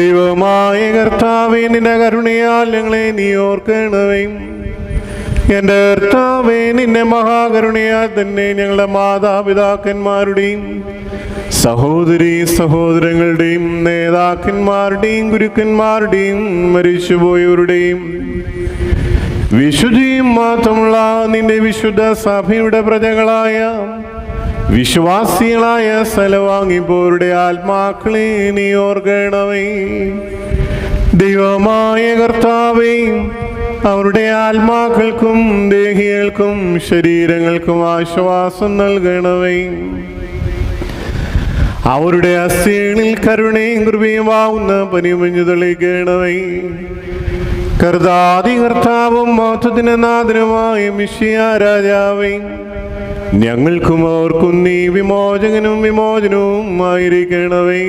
ദൈവമായ കർത്താവേ, നിന്റെ കരുണയാൽ ഞങ്ങളെ നീ ഓർക്കണമേ. എൻ്റെ കർത്താവേ, നിന്റെ മഹാകരുണയാൽ തന്നെ ഞങ്ങളുടെ മാതാപിതാക്കന്മാരുടെയും സഹോദരീ സഹോദരങ്ങളുടെയും നേതാക്കന്മാരുടെയും ഗുരുക്കന്മാരുടെയും മരിച്ചുപോയവരുടെയും വിശുദ്ധിയും മാത്രമുള്ള നിന്റെ വിശുദ്ധ സഭയുടെ പ്രജകളായ വിശ്വാസികളായ സ്ഥലവാങ്ങിപ്പോരുടെ ആത്മാക്കളെ നീ ഓർക്കണമേ. ദൈവമായ കർത്താവേ, അവരുടെ ആത്മാക്കൾക്കും ദേഹികൾക്കും ശരീരങ്ങൾക്കും ആശ്വാസം നൽകണമേ. അവരുടെ അസ്ഥികളിൽ കരുണയും കൃപയുമാവുന്ന പനിമഞ്ഞു തെളിയിക്കണമേ. കർത്താതി കർത്താവും മഹത്വത്തിന് നാഥനുമായ മിശിഹാ രാജാവേ, ഞങ്ങൾക്കും അവർക്കും നീ വിമോചകനും വിമോചനവും ആയിരിക്കണമേ.